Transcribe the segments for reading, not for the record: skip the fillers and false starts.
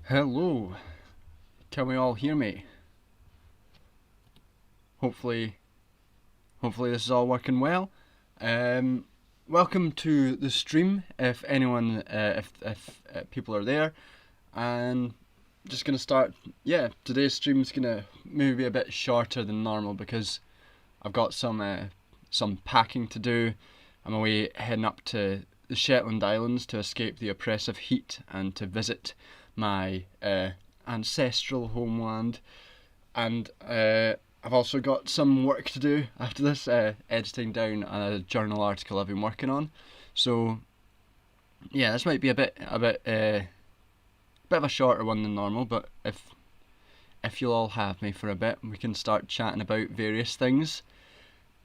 Hello, can we all hear me? Hopefully, hopefully this is all working well. Um, Welcome to the stream. If anyone, if people are there, and just gonna start. Yeah, today's stream's gonna maybe be a bit shorter than normal because I've got some packing to do. I'm away heading up to the Shetland Islands to escape the oppressive heat and to visit my ancestral homeland. And I've also got some work to do after this, editing down a journal article I've been working on. So yeah, this might be a bit of a shorter one than normal, but if you'll all have me for a bit, we can start chatting about various things.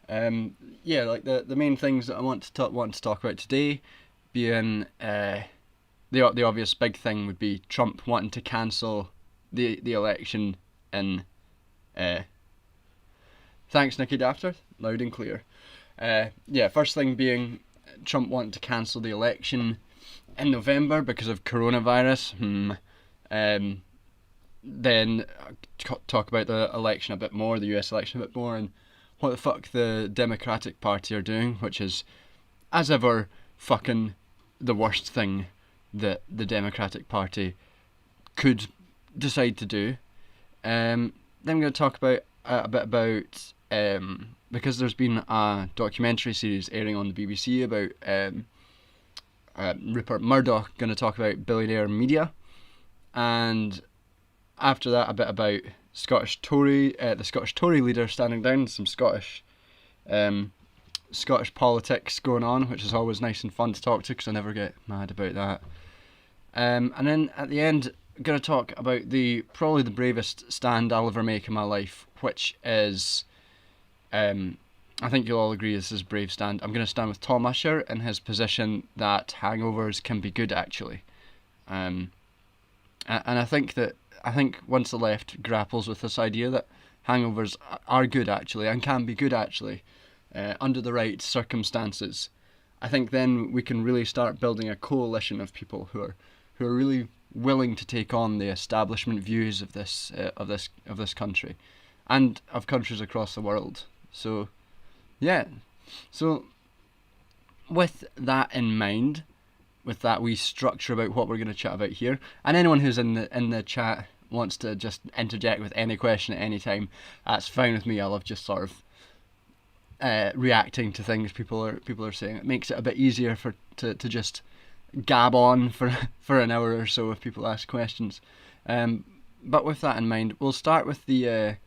Yeah, like the main things that I want to talk about today, being the obvious big thing would be Trump wanting to cancel the election in. Thanks, Nicky Dafter, loud and clear. Yeah, first thing being Trump wanting to cancel the election in November because of coronavirus. Then talk about the election a bit more, the US election a bit more, and what the fuck the Democratic Party are doing, which is, as ever, fucking the worst thing that the Democratic Party could decide to do. Then I'm going to talk about a bit about because there's been a documentary series airing on the BBC about Rupert Murdoch. Going to talk about billionaire media, and after that a bit about the Scottish Tory leader standing down, some Scottish politics going on, which is always nice and fun to talk to because I never get mad about that. And then at the end, I'm going to talk about probably the bravest stand I'll ever make in my life, which is, I think you'll all agree this is a brave stand. I'm going to stand with Tom Usher in his position that hangovers can be good, actually. And I think once the left grapples with this idea that hangovers are good, actually, and can be good, actually, under the right circumstances, I think then we can really start building a coalition of people who are really willing to take on the establishment views of this country, and of countries across the world. So, yeah. So, with that in mind, with that wee structure about what we're going to chat about here, and anyone who's in the chat wants to just interject with any question at any time, that's fine with me. I love just sort of reacting to things people are saying. It makes it a bit easier to just gab on for an hour or so if people ask questions. But with that in mind, we'll start with the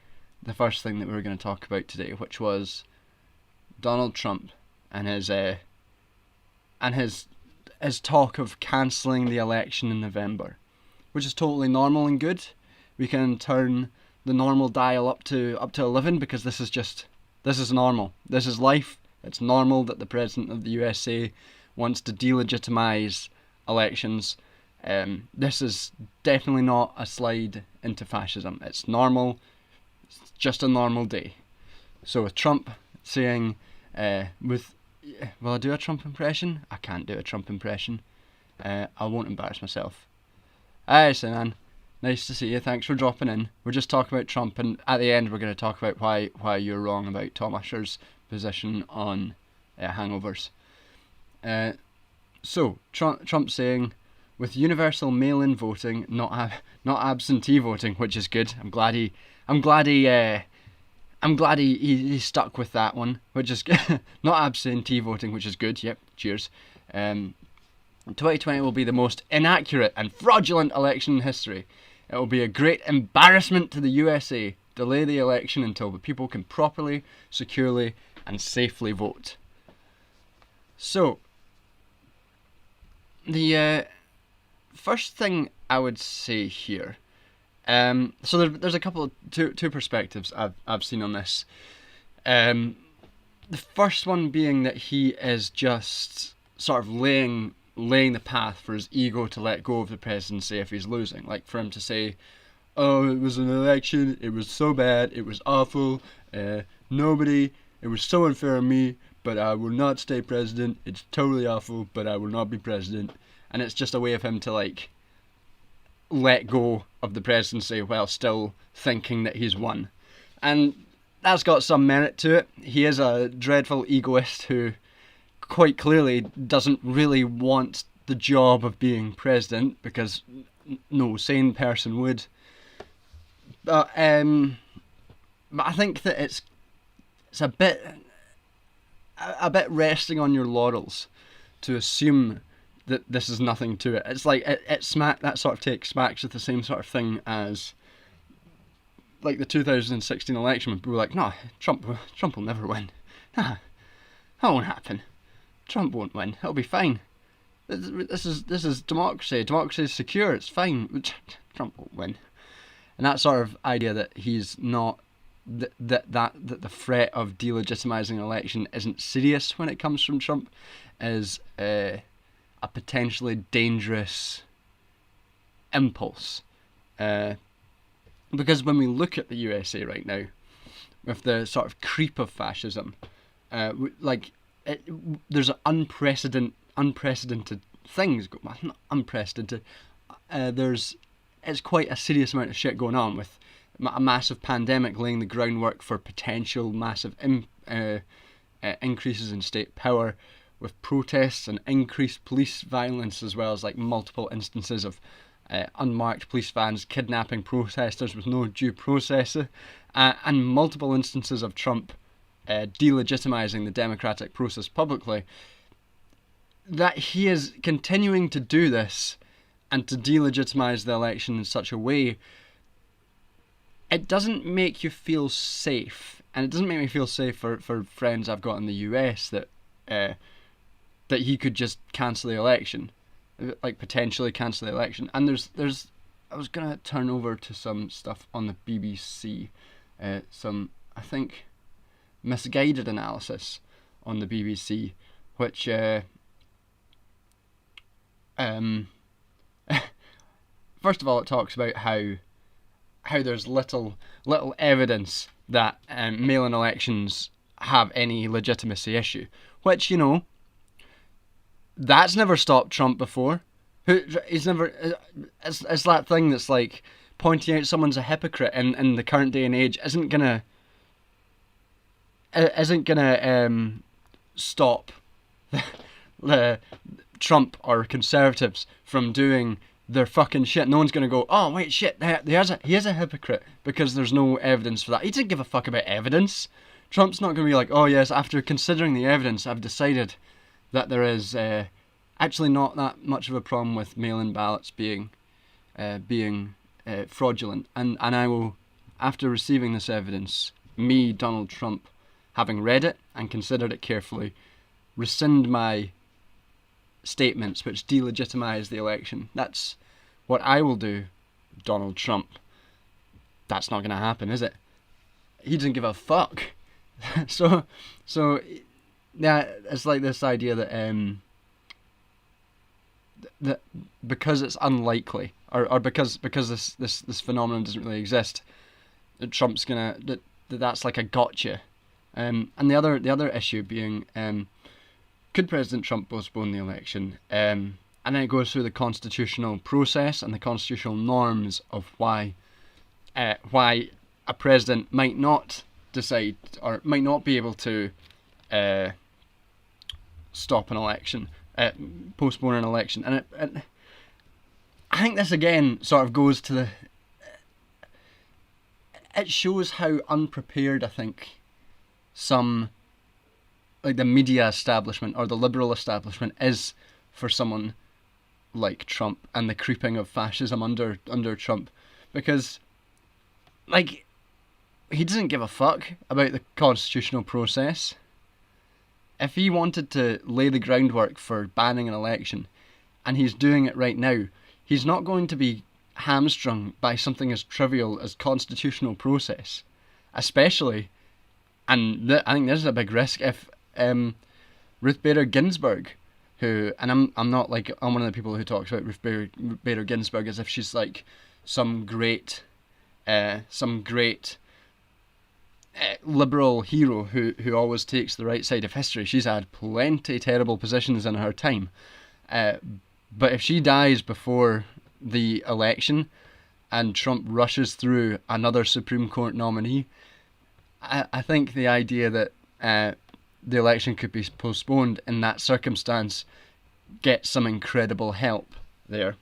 first thing that we were going to talk about today, which was Donald Trump and his talk of cancelling the election in November, which is totally normal and good. We can turn the normal dial up to 11 because this is normal. This is life. It's normal that the president of the USA wants to delegitimize elections. This is definitely not a slide into fascism. It's normal. It's just a normal day. So with Trump saying, will I do a Trump impression? I can't do a Trump impression. I won't embarrass myself. Hi, Sinan. Nice to see you. Thanks for dropping in. We're just talking about Trump, and at the end we're going to talk about why you're wrong about Tom Usher's position on hangovers. So Trump saying, with universal mail-in voting, not absentee voting, which is good. I'm glad he stuck with that one, which is not absentee voting, which is good. Yep, cheers. 2020 will be the most inaccurate and fraudulent election in history. It will be a great embarrassment to the USA. Delay the election until the people can properly, securely, and safely vote. So, the first thing I would say here, so there's a couple of two perspectives I've seen on this. The first one being that he is just sort of laying the path for his ego to let go of the presidency if he's losing. Like for him to say, oh, it was an election, it was so bad, it was awful, it was so unfair on me, but I will not stay president, it's totally awful, but I will not be president. And it's just a way of him to let go of the presidency while still thinking that he's won. And that's got some merit to it. He is a dreadful egoist who quite clearly doesn't really want the job of being president, because no sane person would. But I think that it's a bit resting on your laurels to assume that this is nothing to it. It's like that sort of take smacks with the same sort of thing as like the 2016 election, when people were like, "No, Trump will never win. Nah, that won't happen. Trump won't win. It'll be fine. This is democracy. Democracy is secure. It's fine. Trump won't win." And that sort of idea that he's not that the threat of delegitimizing an election isn't serious when it comes from Trump is a potentially dangerous impulse. Because when we look at the USA right now, with the sort of creep of fascism, there's unprecedented things. Well, not unprecedented. It's quite a serious amount of shit going on, with a massive pandemic laying the groundwork for potential massive increases in state power, with protests and increased police violence, as well as like multiple instances of unmarked police vans kidnapping protesters with no due process, and multiple instances of Trump delegitimizing the democratic process publicly. That he is continuing to do this and to delegitimize the election in such a way, it doesn't make you feel safe. And it doesn't make me feel safe for friends I've got in the US that he could just cancel the election, like potentially cancel the election. And there's I was gonna turn over to some stuff on the BBC, some, I think, misguided analysis on the BBC, which first of all, it talks about how there's little evidence that mail-in elections have any legitimacy issue, which, you know, that's never stopped Trump before. He's never. It's that thing that's like pointing out someone's a hypocrite in the current day and age isn't gonna stop the Trump or conservatives from doing their fucking shit. No one's gonna go, "Oh wait, shit, he is a hypocrite," because there's no evidence for that. He doesn't give a fuck about evidence. Trump's not gonna be like, "Oh yes, after considering the evidence, I've decided that there is actually not that much of a problem with mail-in ballots being fraudulent, and I will, after receiving this evidence, me, Donald Trump, having read it and considered it carefully, rescind my statements which delegitimize the election." That's what I will do, Donald Trump. That's not going to happen, is it? He doesn't give a fuck. so yeah, it's like this idea that that because it's unlikely, or because this phenomenon doesn't really exist, that Trump's gonna that's like a gotcha. And the other issue being, could President Trump postpone the election? And then it goes through the constitutional process and the constitutional norms of why a president might not decide or might not be able to stop an election, postpone an election. And I think this again sort of goes to the... It shows how unprepared I think some, like the media establishment or the liberal establishment, is for someone like Trump and the creeping of fascism under Trump, because like he doesn't give a fuck about the constitutional process. If he wanted to lay the groundwork for banning an election, and he's doing it right now, he's not going to be hamstrung by something as trivial as constitutional process, especially, and I think this is a big risk, if Ruth Bader Ginsburg, who, and I'm not like, I'm one of the people who talks about Ruth Bader Ginsburg as if she's like some great liberal hero who always takes the right side of history. She's had plenty terrible positions in her time, but if she dies before the election and Trump rushes through another Supreme Court nominee, I think the idea that the election could be postponed in that circumstance gets some incredible help there.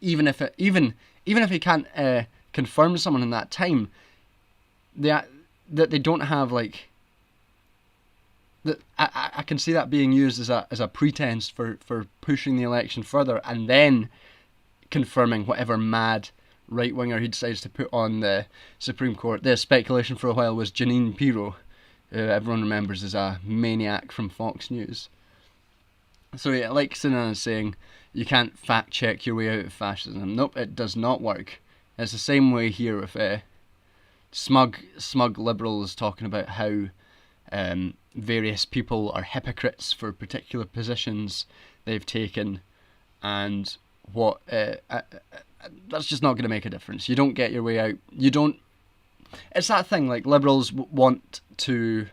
Even if he can't confirm someone in that time, that they don't have like that. I can see that being used as a pretense for pushing the election further and then confirming whatever mad right winger he decides to put on the Supreme Court. The speculation for a while was Jeanine Pirro, who everyone remembers as a maniac from Fox News. So yeah, like Sinan is saying, you can't fact check your way out of fascism. Nope, it does not work. It's the same way here with smug liberals talking about how various people are hypocrites for particular positions they've taken, and what that's just not going to make a difference. You don't get your way out. You don't. It's that thing like left liberals want to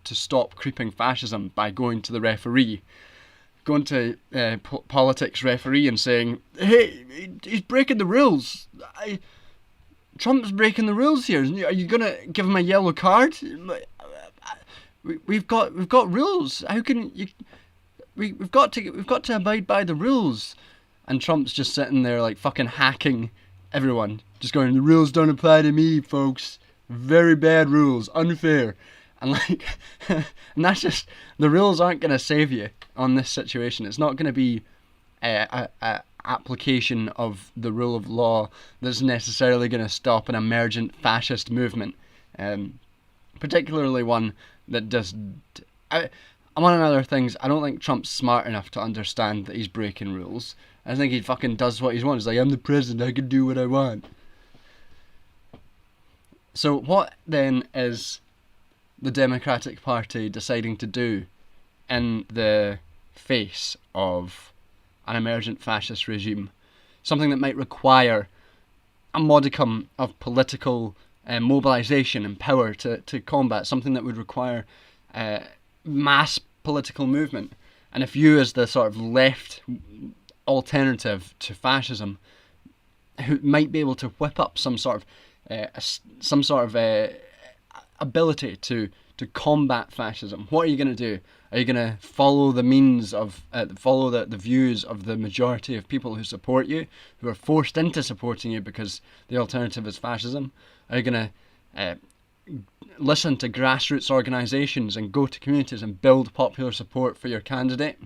stop creeping fascism by going to the referee, going to politics referee and saying, "Hey, he's breaking the rules. Trump's breaking the rules here. Are you gonna give him a yellow card? We've got rules. How can you? We've got to abide by the rules." And Trump's just sitting there like fucking hacking everyone, just going, "The rules don't apply to me, folks. Very bad rules, unfair." And like, and that's just, the rules aren't going to save you on this situation. It's not going to be a application of the rule of law that's necessarily going to stop an emergent fascist movement, particularly one that does. Among other things, I don't think Trump's smart enough to understand that he's breaking rules. I think he fucking does what he wants. He's like, "I'm the president, I can do what I want." So what then is the Democratic Party deciding to do in the face of an emergent fascist regime? Something that might require a modicum of political mobilization and power to combat, something that would require mass political movement. And if you, as the sort of left alternative to fascism, who might be able to whip up some sort of ability to combat fascism, what are you going to do? Are you going to follow the means of follow the views of the majority of people who support you, who are forced into supporting you because the alternative is fascism? Are you going to listen to grassroots organisations and go to communities and build popular support for your candidate?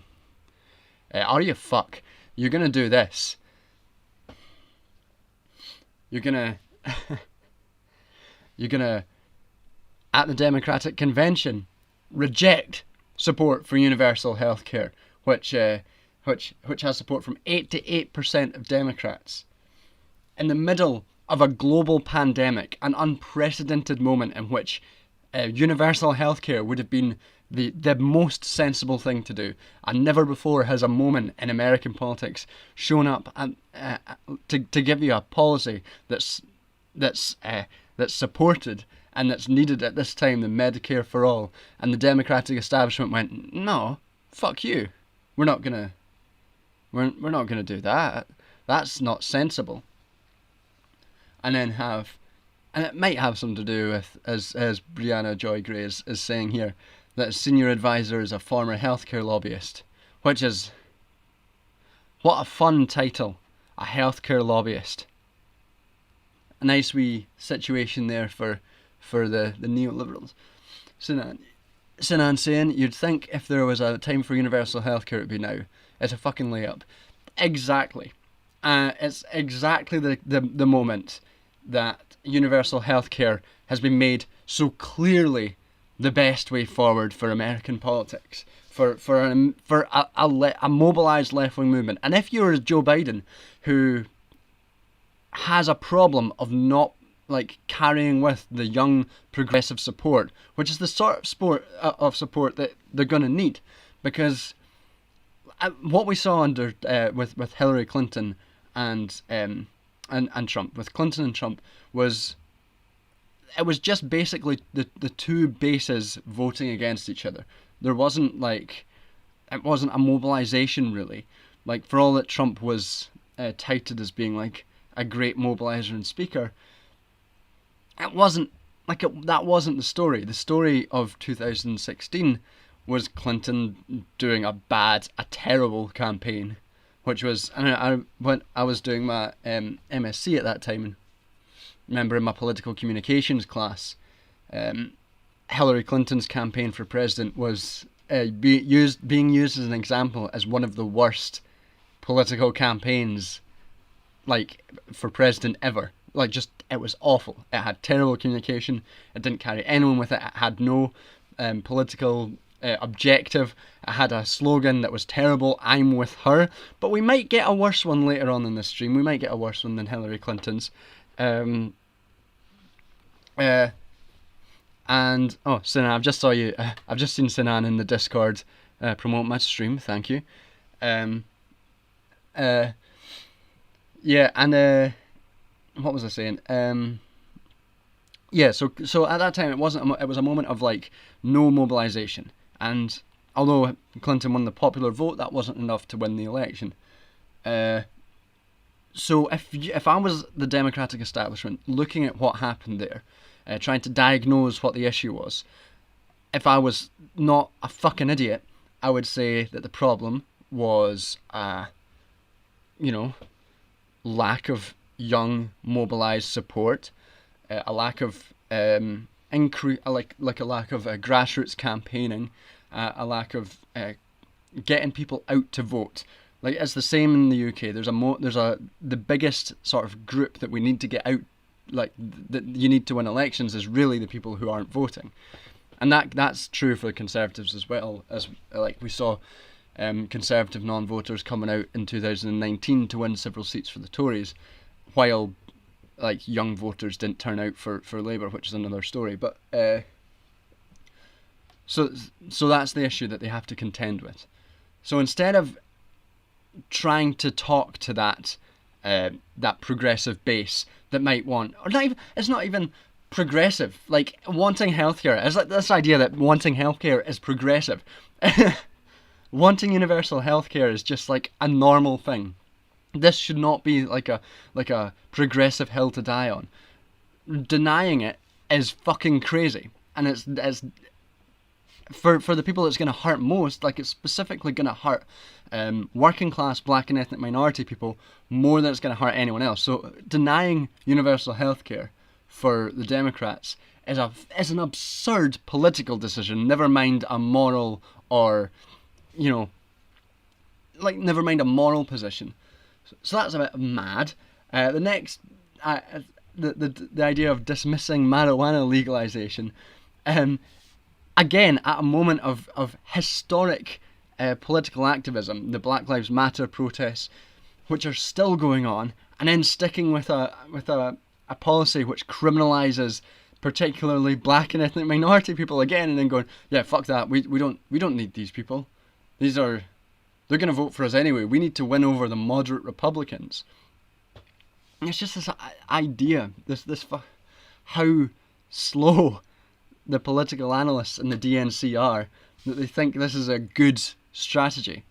Are you fuck? You're going to do this. You're going to at the Democratic Convention reject support for universal healthcare, which has support from 88% of Democrats, in the middle of a global pandemic, an unprecedented moment in which universal healthcare would have been the most sensible thing to do. And never before has a moment in American politics shown up and to give you a policy that's supported and that's needed at this time, the Medicare for all. And the Democratic establishment went, "No, fuck you. We're not gonna do that. That's not sensible." And then it might have something to do with, as Brianna Joy Gray is saying here, that a senior advisor is a former healthcare lobbyist, which is, what a fun title, a healthcare lobbyist. A nice wee situation there for the neoliberals. Sinan saying, "You'd think if there was a time for universal healthcare it'd be now." It's a fucking layup. Exactly. It's exactly the moment that universal healthcare has been made so clearly the best way forward for American politics, for a mobilized left-wing movement. And if you're Joe Biden, who has a problem of not carrying with the young progressive support, which is the sort of support that they're going to need, because what we saw under with Hillary Clinton and Trump, with Clinton and Trump, was just basically the two bases voting against each other. It wasn't a mobilization really. Like, for all that Trump was touted as being like a great mobilizer and speaker, it wasn't that wasn't the story. The story of 2016 was Clinton doing a terrible campaign, which was, when I was doing my MSc at that time, and remember in my political communications class, Hillary Clinton's campaign for president was being used as an example as one of the worst political campaigns, like, for president ever. Like, just, it was awful. It had terrible communication. It didn't carry anyone with it. It had no political objective. It had a slogan that was terrible: "I'm with her." But we might get a worse one later on in the stream. We might get a worse one than Hillary Clinton's. And Sinan, I've just saw you. I've just seen Sinan in the Discord promote my stream. Thank you. Yeah, and what was I saying? Yeah, so at that time it was a moment of like no mobilization, and although Clinton won the popular vote, that wasn't enough to win the election. So if I was the Democratic establishment looking at what happened there, trying to diagnose what the issue was, if I was not a fucking idiot, I would say that the problem was, lack of young mobilized support, a lack of a lack of grassroots campaigning, a lack of getting people out to vote. Like, it's the same in the UK. The biggest sort of group that we need to get out, like, that you need to win elections, is really the people who aren't voting, and that's true for the Conservatives as well. As like we saw, Conservative non-voters coming out in 2019 to win several seats for the Tories, while like young voters didn't turn out for Labour, which is another story. But so that's the issue that they have to contend with. So instead of trying to talk to that progressive base that might want, or not even, it's not even progressive, like wanting healthcare. It's like this idea that wanting healthcare is progressive. Wanting universal healthcare is just like a normal thing. This should not be like a progressive hill to die on. Denying it is fucking crazy, and it's for the people it's going to hurt most. Like, it's specifically going to hurt working class, black and ethnic minority people more than it's going to hurt anyone else. So denying universal healthcare for the Democrats is an absurd political decision. Never mind a moral or, never mind a moral position. So that's a bit mad. The next, the idea of dismissing marijuana legalization, again at a moment of historic political activism, the Black Lives Matter protests, which are still going on, and then sticking with a policy which criminalizes particularly black and ethnic minority people again, and then going, yeah, fuck that, we don't need these people. They're going to vote for us anyway. We need to win over the moderate Republicans. And it's just this idea, how slow the political analysts in the DNC are, that they think this is a good strategy.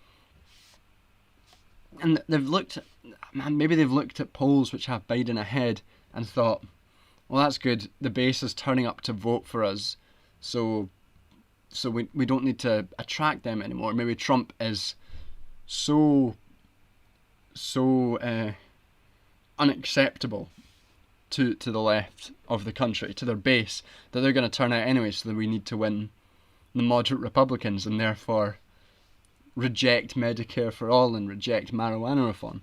And maybe they've looked at polls which have Biden ahead and thought, well, that's good. The base is turning up to vote for us, so we don't need to attract them anymore. Maybe Trump is so unacceptable to the left of the country, to their base, that they're going to turn out anyway, so that we need to win the moderate Republicans and therefore reject Medicare for all and reject marijuana reform.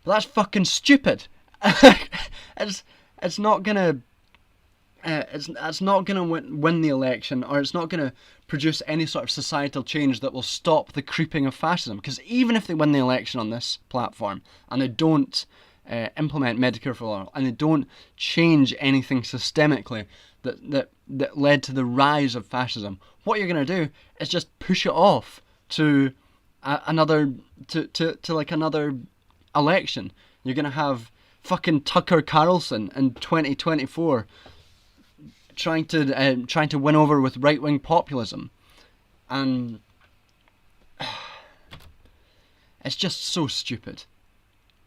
But that's fucking stupid. It's not gonna win the election, or it's not gonna produce any sort of societal change that will stop the creeping of fascism. Because even if they win the election on this platform and they don't implement Medicare for all, and they don't change anything systemically that led to the rise of fascism, what you're gonna do is just push it off to another election. You're gonna have fucking Tucker Carlson in 2024 trying to win over with right-wing populism, and It's just so stupid.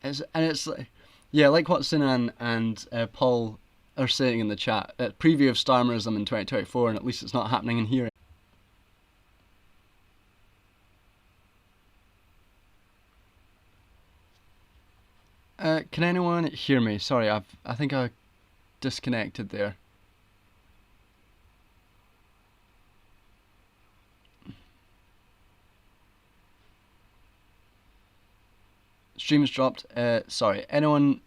It's like, yeah, like what Sinan and Paul are saying in the chat. Preview of Starmerism in 2024, and at least it's not happening in here. Can anyone hear me? Sorry, I think I disconnected there. Stream's dropped. Sorry, anyone